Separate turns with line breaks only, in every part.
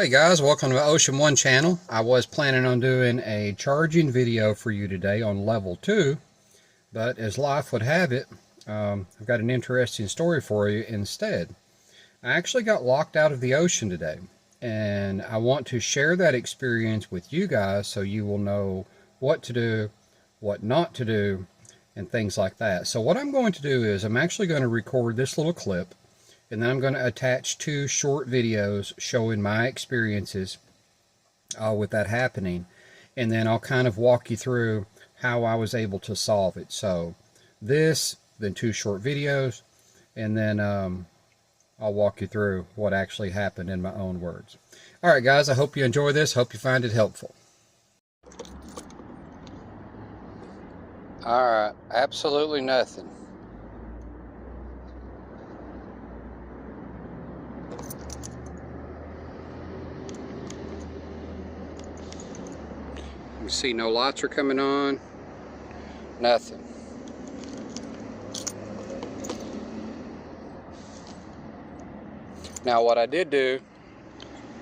Hey guys, welcome to my Ocean 1 channel. I was planning on doing a charging video for you today on level 2, but as life would have it, I've got an interesting story for you instead. I actually got locked out of the ocean today, and I want to share that experience with you guys so you will know what to do, what not to do, and things like that. So what I'm going to do is I'm actually going to record this little clip, and then I'm going to attach 2 short videos showing my experiences with that happening. And then I'll kind of walk you through how I was able to solve it. So this, then 2 short videos, and then I'll walk you through what actually happened in my own words. Alright guys, I hope you enjoy this. Hope you find it helpful. Alright, absolutely nothing. You see no lights are coming on, nothing. Now what I did do,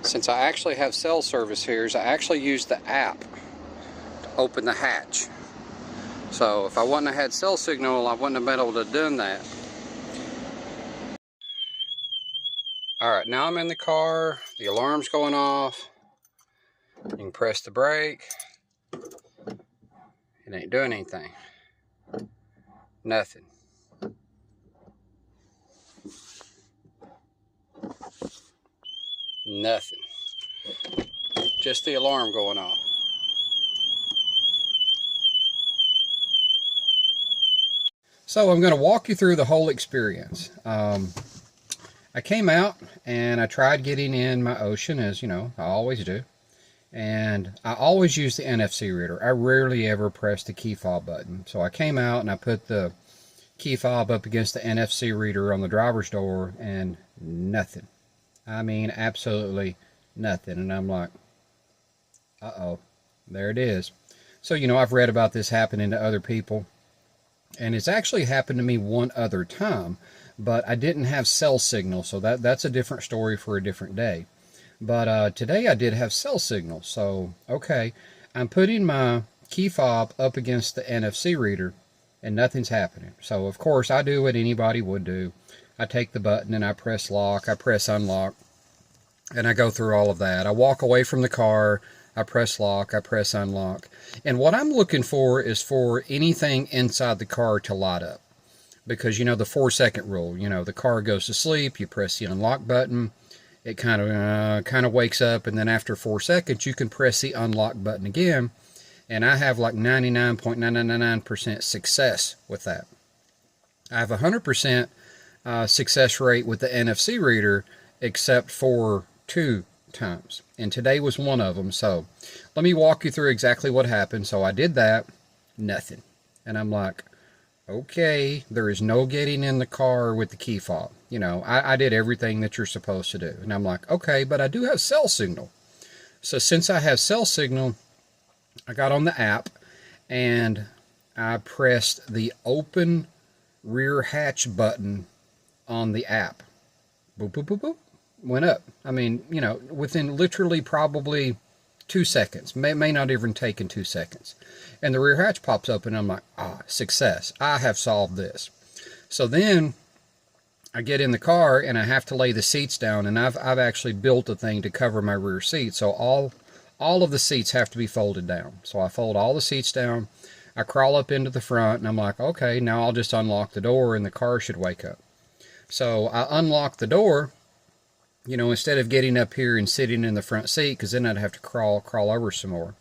since I actually have cell service here, is I actually used the app to open the hatch. So if I wouldn't have had cell signal, I wouldn't have been able to have done that. Alright, now I'm in the car, the alarm's going off. You can press the brake. It ain't doing anything. Nothing. Nothing. Just the alarm going off. So I'm going to walk you through the whole experience. I came out and I tried getting in my Ocean, as you know, I always do. And I always use the NFC reader. I rarely ever press the key fob button. So I came out and I put the key fob up against the NFC reader on the driver's door, and nothing. I mean, absolutely nothing. And I'm like, uh-oh, there it is. So, you know, I've read about this happening to other people, and it's actually happened to me one other time, but I didn't have cell signal, so that's a different story for a different day. But today I did have cell signal, so okay, I'm putting my key fob up against the NFC reader, and nothing's happening. So of course I do what anybody would do. I take the button and I press lock, I press unlock, and I go through all of that. I walk away from the car, I press lock, I press unlock, and what I'm looking for is for anything inside the car to light up. Because, you know, the 4-second rule, you know, the car goes to sleep, you press the unlock button, it kind of wakes up, and then after 4 seconds you can press the unlock button again, and I have like 99.999% success with that. I have 100% success rate with the NFC reader, except for 2 times, and today was one of them. So let me walk you through exactly what happened. So I did that, nothing, and I'm like, okay, there is no getting in the car with the key fob. You know, I did everything that you're supposed to do. And I'm like, okay, but I do have cell signal. So since I have cell signal, I got on the app and I pressed the open rear hatch button on the app. Boop, boop, boop, boop. Went up. I mean, you know, within literally probably 2 seconds. May not even take in 2 seconds. And the rear hatch pops up, and I'm like, success. I have solved this. So then I get in the car and I have to lay the seats down, and I've actually built a thing to cover my rear seat. So all of the seats have to be folded down. So I fold all the seats down. I crawl up into the front, and I'm like, okay, now I'll just unlock the door and the car should wake up. So I unlock the door, you know, instead of getting up here and sitting in the front seat, because then I'd have to crawl over some more.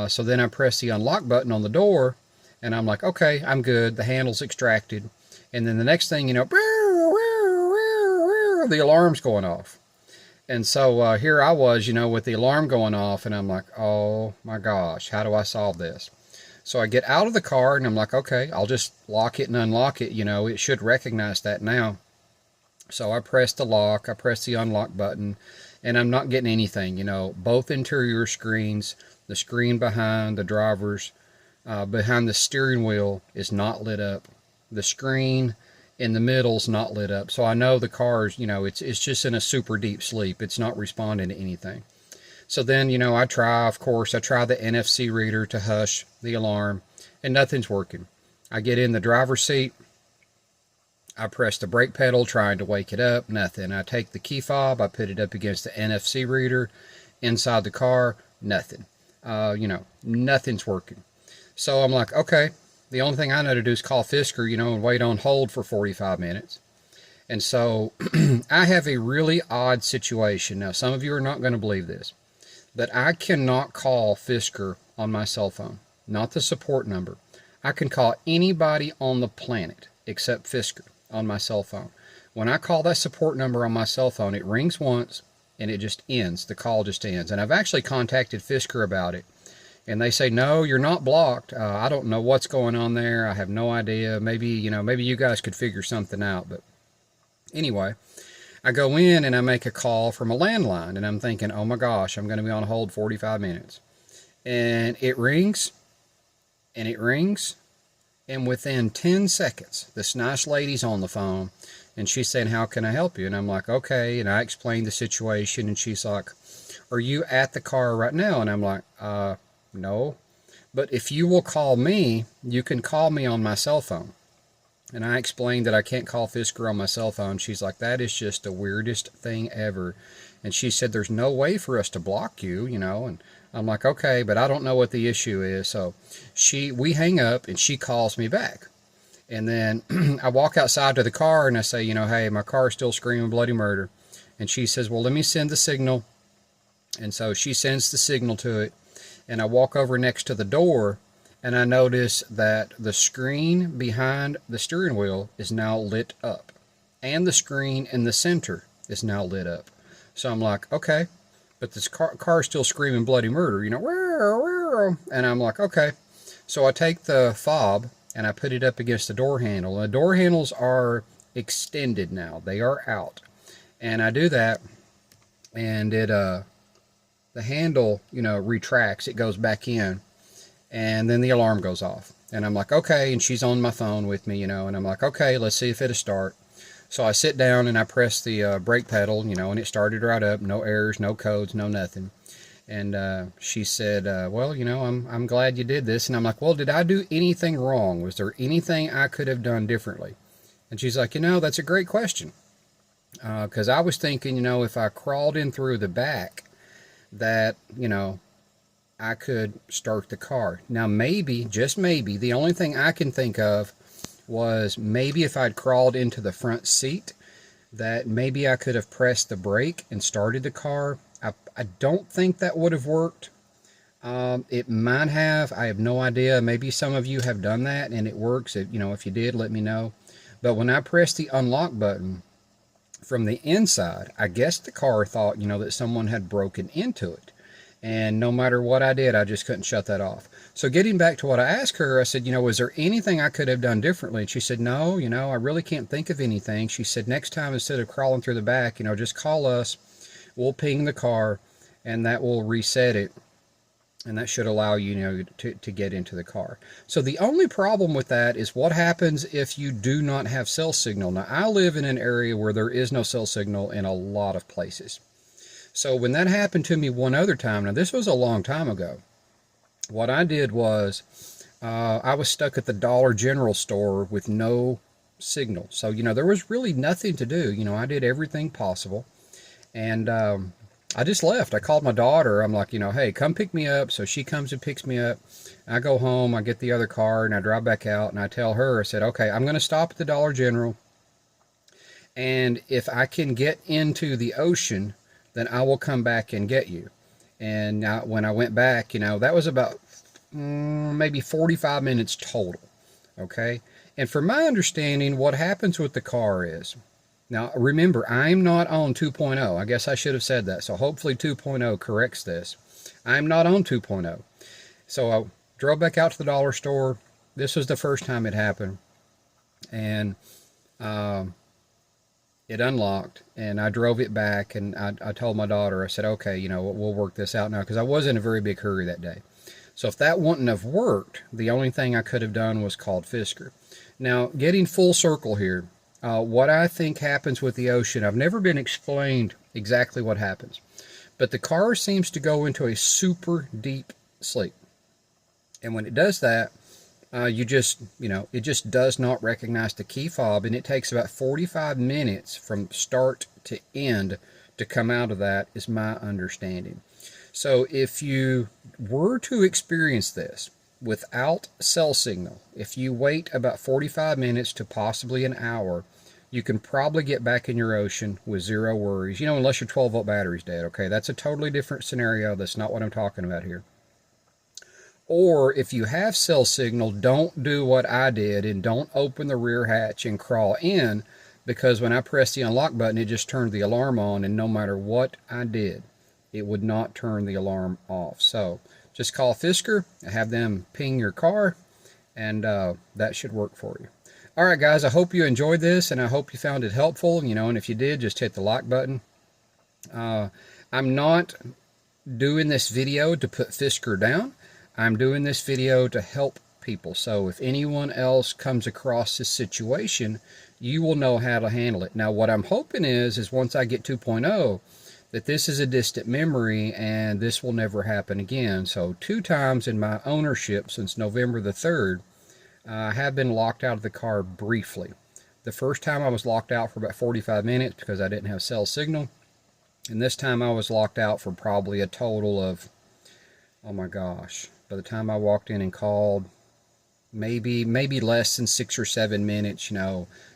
So then I press the unlock button on the door, and I'm like, okay, I'm good. The handle's extracted. And then the next thing you know, the alarm's going off. And so here I was, you know, with the alarm going off, and I'm like, oh my gosh, how do I solve this? So I get out of the car, and I'm like, okay, I'll just lock it and unlock it. You know, it should recognize that now. So I press the lock, I press the unlock button, and I'm not getting anything. You know, both interior screens, the screen behind the driver's, behind the steering wheel is not lit up. The screen in the middle's not lit up. So I know the car's, it's just in a super deep sleep. It's not responding to anything. So then, I try the NFC reader to hush the alarm, and nothing's working. I get in the driver's seat. I press the brake pedal trying to wake it up, nothing. I take the key fob, I put it up against the NFC reader inside the car, nothing. Nothing's working. So I'm like, okay, the only thing I know to do is call Fisker, and wait on hold for 45 minutes. And so I have a really odd situation. Now, some of you are not going to believe this, but I cannot call Fisker on my cell phone, not the support number. I can call anybody on the planet except Fisker on my cell phone. When I call that support number on my cell phone, it rings once and it just ends. The call just ends. And I've actually contacted Fisker about it, and they say, no, you're not blocked. I don't know what's going on there. I have no idea. Maybe, maybe you guys could figure something out. But anyway, I go in and I make a call from a landline, and I'm thinking, oh my gosh, I'm going to be on hold 45 minutes. And it rings, and it rings, and within 10 seconds, this nice lady's on the phone, and she's saying, how can I help you? And I'm like, okay. And I explained the situation, and she's like, are you at the car right now? And I'm like, no. But if you will call me, you can call me on my cell phone. And I explained that I can't call Fisker on my cell phone. She's like, that is just the weirdest thing ever. And she said, there's no way for us to block you, and I'm like, okay, but I don't know what the issue is. So we hang up, and she calls me back. And then I walk outside to the car, and I say, hey, my car is still screaming bloody murder. And she says, well, let me send the signal. And so she sends the signal to it. And I walk over next to the door, and I notice that the screen behind the steering wheel is now lit up. And the screen in the center is now lit up. So I'm like, okay, but this car is still screaming bloody murder, and I'm like, okay. So I take the fob and I put it up against the door handle. The door handles are extended now. They are out. And I do that, and the handle, retracts. It goes back in, and then the alarm goes off. And I'm like, okay, and she's on my phone with me, and I'm like, okay, let's see if it'll start. So I sit down and I press the brake pedal, and it started right up. No errors, no codes, no nothing. And she said, well, I'm glad you did this. And I'm like, well, did I do anything wrong? Was there anything I could have done differently? And she's like, that's a great question. Because I was thinking, if I crawled in through the back, that, I could start the car. Now, maybe, just maybe, the only thing I can think of was maybe if I'd crawled into the front seat, that maybe I could have pressed the brake and started the car. I don't think that would have worked. It might have. I have no idea. Maybe some of you have done that and it works. If you did, let me know. But when I pressed the unlock button from the inside, I guess the car thought, that someone had broken into it. And no matter what I did, I just couldn't shut that off. So getting back to what I asked her, I said, was there anything I could have done differently? And she said, no, I really can't think of anything. She said, next time, instead of crawling through the back, just call us. We'll ping the car, and that will reset it. And that should allow you, to get into the car. So the only problem with that is what happens if you do not have cell signal. Now, I live in an area where there is no cell signal in a lot of places. So when that happened to me one other time, now this was a long time ago, what I did was I was stuck at the Dollar General store with no signal. So, there was really nothing to do. I did everything possible. And I just left. I called my daughter. I'm like, hey, come pick me up. So she comes and picks me up. I go home. I get the other car, and I drive back out. And I tell her, I said, okay, I'm going to stop at the Dollar General. And if I can get into the Ocean, then I will come back and get you. And when I went back, that was about maybe 45 minutes total. Okay. And from my understanding, what happens with the car is, now remember, I'm not on 2.0. I guess I should have said that. So hopefully 2.0 corrects this. I'm not on 2.0. So I drove back out to the dollar store. This was the first time it happened. And it unlocked, and I drove it back, and I told my daughter, I said, okay, we'll work this out now, because I was in a very big hurry that day. So if that wouldn't have worked, the only thing I could have done was called Fisker. Now, getting full circle here, what I think happens with the Ocean, I've never been explained exactly what happens, but the car seems to go into a super deep sleep. And when it does that, it just does not recognize the key fob, and it takes about 45 minutes from start to end to come out of that, is my understanding. So if you were to experience this without cell signal, if you wait about 45 minutes to possibly an hour, you can probably get back in your Ocean with zero worries, unless your 12-volt battery's dead. Okay, that's a totally different scenario. That's not what I'm talking about here. Or if you have cell signal, don't do what I did and don't open the rear hatch and crawl in, because when I pressed the unlock button, it just turned the alarm on, and no matter what I did, it would not turn the alarm off. So just call Fisker and have them ping your car, and that should work for you. All right, guys, I hope you enjoyed this, and I hope you found it helpful. And if you did, just hit the like button. I'm not doing this video to put Fisker down. I'm doing this video to help people. So if anyone else comes across this situation, you will know how to handle it. Now, what I'm hoping is once I get 2.0, that this is a distant memory and this will never happen again. So 2 times in my ownership since November the 3rd, I have been locked out of the car briefly. The first time I was locked out for about 45 minutes because I didn't have cell signal. And this time I was locked out for probably a total of, oh my gosh, by the time I walked in and called, maybe less than 6 or 7 minutes,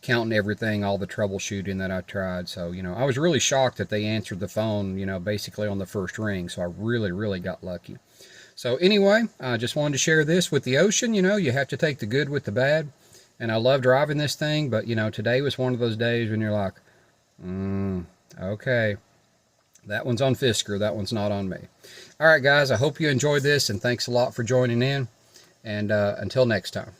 counting everything, all the troubleshooting that I tried. So, I was really shocked that they answered the phone, basically on the first ring. So I really, really got lucky. So anyway, I just wanted to share this with the Ocean. You have to take the good with the bad. And I love driving this thing, but, today was one of those days when you're like, okay, that one's on Fisker, that one's not on me. All right, guys, I hope you enjoyed this, and thanks a lot for joining in. And until next time.